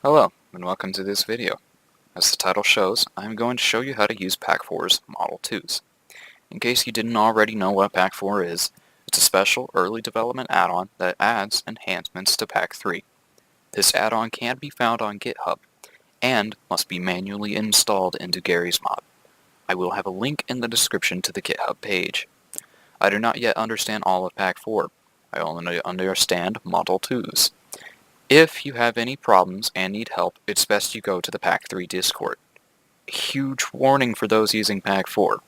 Hello, and welcome to this video. As the title shows, I'm going to show you how to use Pac4's Model2s. In case you didn't already know what Pac4 is, it's a special early development add-on that adds enhancements to Pac3. This add-on can be found on GitHub, and must be manually installed into GarrysMod. I will have a link in the description to the GitHub page. I do not yet understand all of Pac4. I only understand Model2s. If you have any problems and need help, it's best you go to the Pac3 Discord. A huge warning for those using Pac4.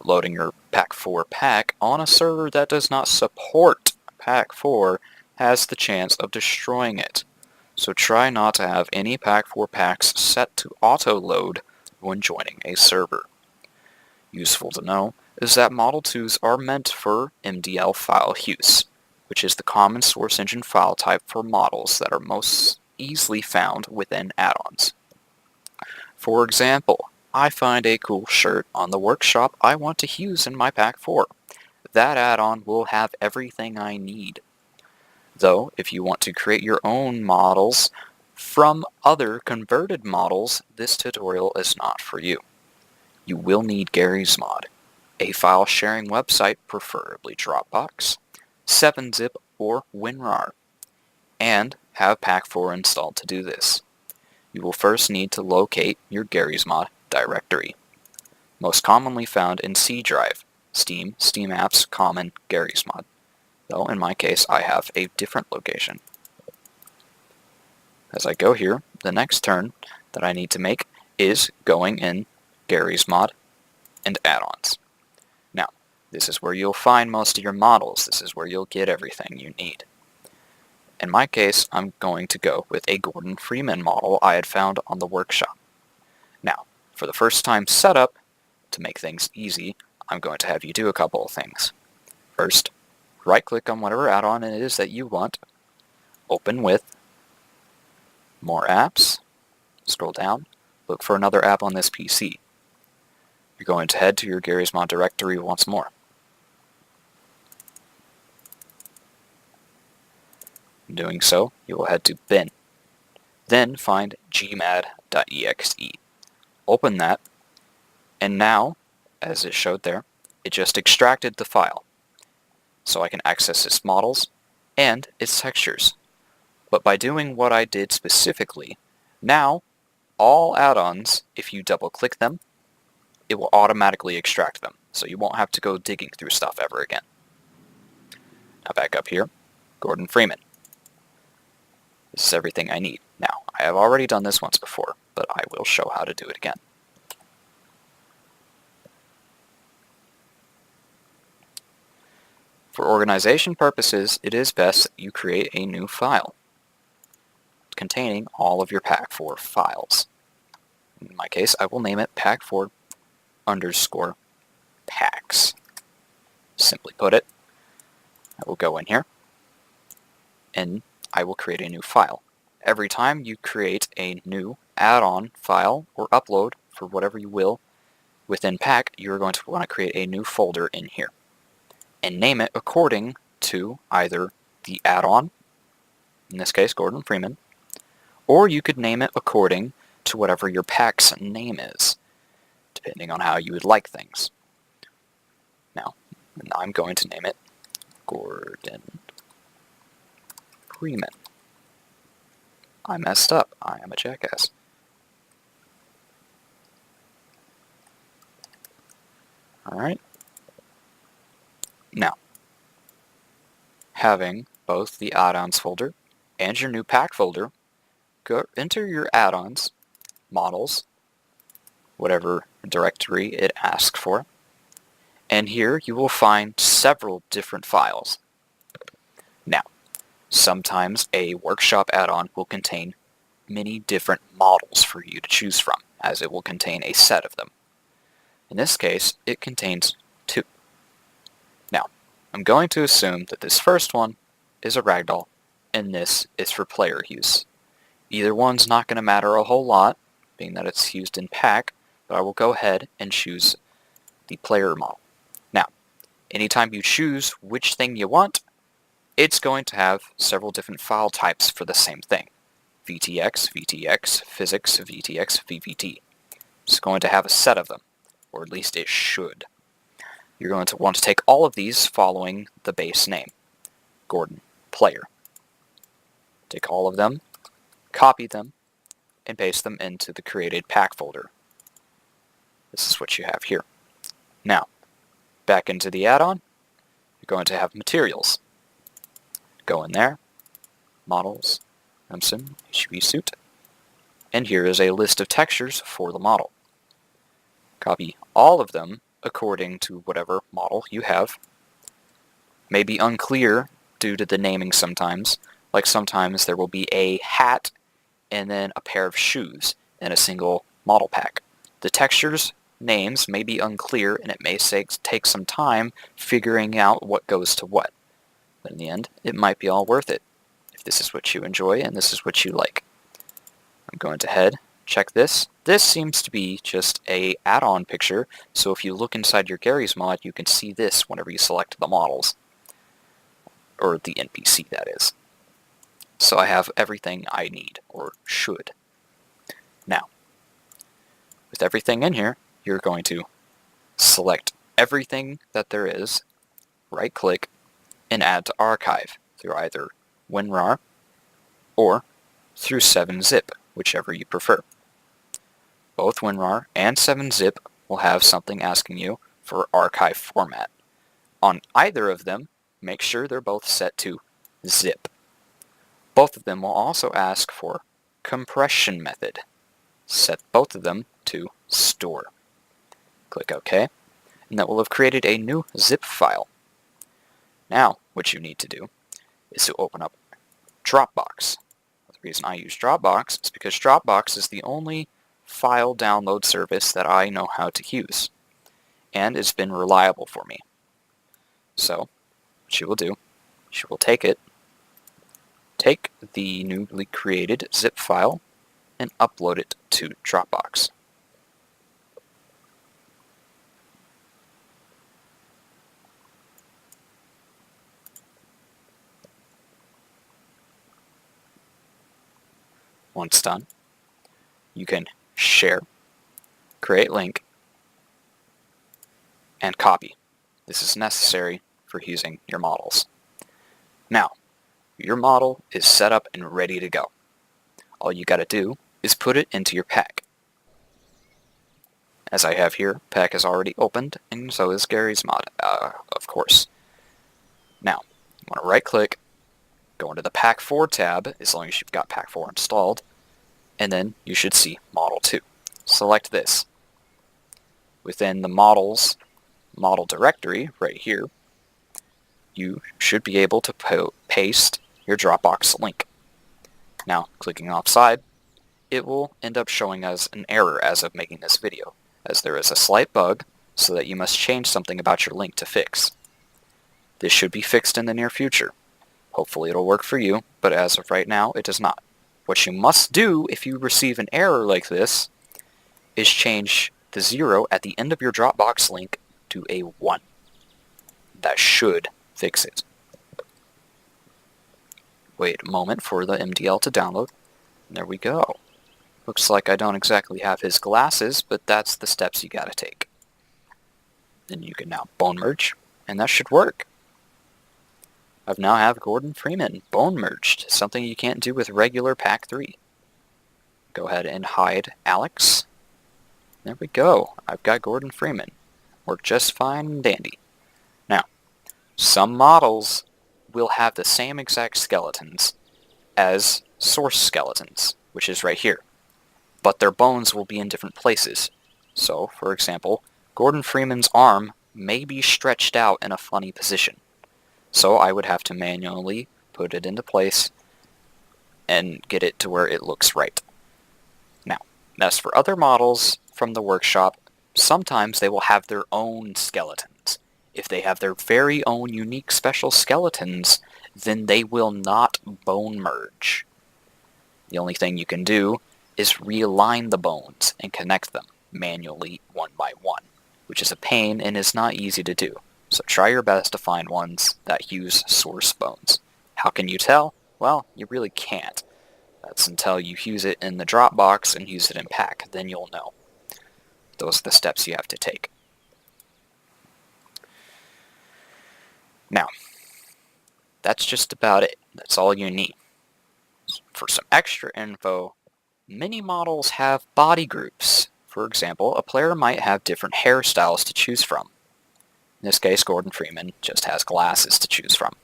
Loading your Pac4 pack on a server that does not support Pac4 has the chance of destroying it. So try not to have any Pac4 packs set to auto-load when joining a server. Useful to know is that Model2s are meant for MDL file use, which is the common source engine file type for models that are most easily found within add-ons. For example, I find a cool shirt on the workshop I want to use in my Pac4. That add-on will have everything I need. Though, if you want to create your own models from other converted models, this tutorial is not for you. You will need GarrysMod, a file sharing website, preferably Dropbox, 7-zip or WinRAR, and have Pac4 installed to do this. You will first need to locate your GarrysMod directory, most commonly found in C drive, Steam, Steam Apps, Common, GarrysMod, though in my case I have a different location. As I go here, the next turn that I need to make is going in GarrysMod and add-ons. Now, this is where you'll find most of your models. This is where you'll get everything you need. In my case, I'm going to go with a Gordon Freeman model I had found on the workshop. Now, for the first time setup, to make things easy, I'm going to have you do a couple of things. First, right-click on whatever add-on it is that you want, open with, more apps, scroll down, look for another app on this PC. You're going to head to your GarrysMod directory once more. In doing so, you will head to bin. Then find gmad.exe. Open that, and now, as it showed there, it just extracted the file. So I can access its models and its textures. But by doing what I did specifically, now all add-ons, if you double-click them, it will automatically extract them, so you won't have to go digging through stuff ever again. Now back up here, Gordon Freeman. This is everything I need. Now, I have already done this once before, but I will show how to do it again. For organization purposes, it is best that you create a new file containing all of your Pac4 files. In my case, I will name it Pac4 _ packs. Simply put it, I will go in here and I will create a new file. Every time you create a new add-on file or upload for whatever you will within Pac, you're going to want to create a new folder in here and name it according to either the add-on, in this case Gordon Freeman, or you could name it according to whatever your Pac's name is, depending on how you would like things. Now, I'm going to name it Gordon Freeman. I messed up. I am a jackass. Alright. Now, having both the add-ons folder and your new Pac folder, go enter your add-ons, models, whatever directory it asks for, and here you will find several different files. Now, sometimes a workshop add-on will contain many different models for you to choose from, as it will contain a set of them. In this case, it contains 2. Now, I'm going to assume that this first one is a ragdoll, and this is for player use. Either one's not going to matter a whole lot, being that it's used in Pac, but I will go ahead and choose the player model. Now, anytime you choose which thing you want, it's going to have several different file types for the same thing. VTX, VTX, Physics, VTX, VVT. It's going to have a set of them, or at least it should. You're going to want to take all of these following the base name, Gordon Player. Take all of them, copy them, and paste them into the created Pac folder. This is what you have here. Now, back into the add-on, you're going to have materials. Go in there, models, Simpson, HV suit, and here is a list of textures for the model. Copy all of them according to whatever model you have. May be unclear due to the naming sometimes, like sometimes there will be a hat and then a pair of shoes in a single model pack. The textures names may be unclear and it may take some time figuring out what goes to what. But in the end, it might be all worth it if this is what you enjoy and this is what you like. I'm going to head, check this. This seems to be just a add-on picture, so if you look inside your GarrysMod, you can see this whenever you select the models. Or the NPC, that is. So I have everything I need, or should. Now, with everything in here, you're going to select everything that there is, right-click, and add to archive through either WinRAR or through 7-zip, whichever you prefer. Both WinRAR and 7-zip will have something asking you for archive format. On either of them, make sure they're both set to zip. Both of them will also ask for compression method. Set both of them to store. Click OK, and that will have created a new zip file. Now, what you need to do is to open up Dropbox. The reason I use Dropbox is because Dropbox is the only file download service that I know how to use, and it's been reliable for me. So, what you will do, you will take the newly created zip file and upload it to Dropbox. Once done, you can share, create link, and copy. This is necessary for using your models. Now, your model is set up and ready to go. All you gotta do is put it into your pack. As I have here, pack is already opened, and so is GarrysMod, of course. Now, you want to right-click, go into the Pac4 tab, as long as you've got Pac4 installed, and then you should see Model2. Select this. Within the model directory, right here, you should be able to paste your Dropbox link. Now, clicking offside, it will end up showing us an error as of making this video, as there is a slight bug, so that you must change something about your link to fix. This should be fixed in the near future. Hopefully it'll work for you, but as of right now, it does not. What you must do if you receive an error like this is change the 0 at the end of your Dropbox link to a 1. That should fix it. Wait a moment for the MDL to download. There we go. Looks like I don't exactly have his glasses, but that's the steps you gotta take. Then you can now bone merge, and that should work. I now have Gordon Freeman bone merged, something you can't do with regular Pac4. Go ahead and hide Alex. There we go. I've got Gordon Freeman. Worked just fine and dandy. Now, some models will have the same exact skeletons as source skeletons, which is right here. But their bones will be in different places. So, for example, Gordon Freeman's arm may be stretched out in a funny position. So I would have to manually put it into place and get it to where it looks right. Now, as for other models from the workshop, sometimes they will have their own skeletons. If they have their very own unique special skeletons, then they will not bone merge. The only thing you can do is realign the bones and connect them manually one by one, which is a pain and is not easy to do. So try your best to find ones that use source bones. How can you tell? Well, you really can't. That's until you use it in the Dropbox and use it in Pac. Then you'll know. Those are the steps you have to take. Now, that's just about it. That's all you need. For some extra info, many models have body groups. For example, a player might have different hairstyles to choose from. In this case, Gordon Freeman just has glasses to choose from.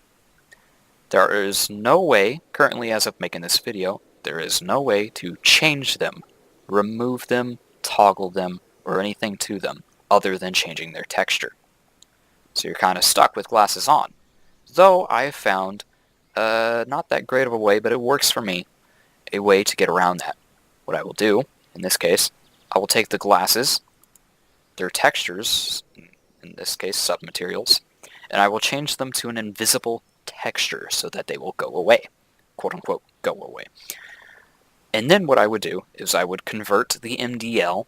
There is no way, currently as of making this video, there is no way to change them, remove them, toggle them, or anything to them other than changing their texture. So you're kind of stuck with glasses on. Though I have found, not that great of a way, but it works for me, a way to get around that. What I will do, in this case, I will take the glasses, their textures, in this case submaterials, and I will change them to an invisible texture so that they will go away. Quote unquote, go away. And then what I would do is I would convert the MDL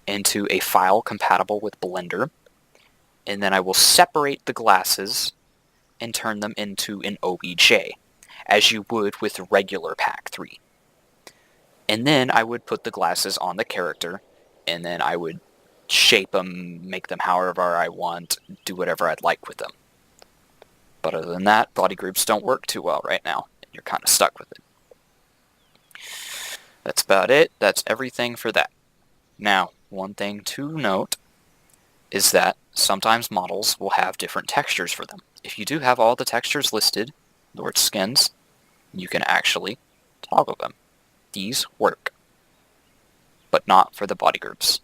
into a file compatible with Blender, and then I will separate the glasses and turn them into an OBJ, as you would with regular Pac4. And then I would put the glasses on the character, and then I would shape them, make them however I want, do whatever I'd like with them. But other than that, body groups don't work too well right now, and you're kind of stuck with it. That's about it. That's everything for that. Now, one thing to note is that sometimes models will have different textures for them. If you do have all the textures listed, Lord skins, you can actually toggle them. These work, but not for the body groups.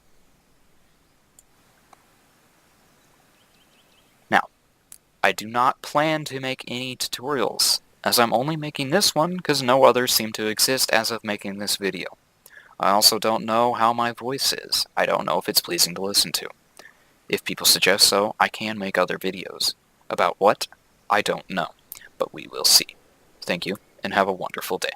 Now, I do not plan to make any tutorials, as I'm only making this one because no others seem to exist as of making this video. I also don't know how my voice is. I don't know if it's pleasing to listen to. If people suggest so, I can make other videos. About what? I don't know, but we will see. Thank you, and have a wonderful day.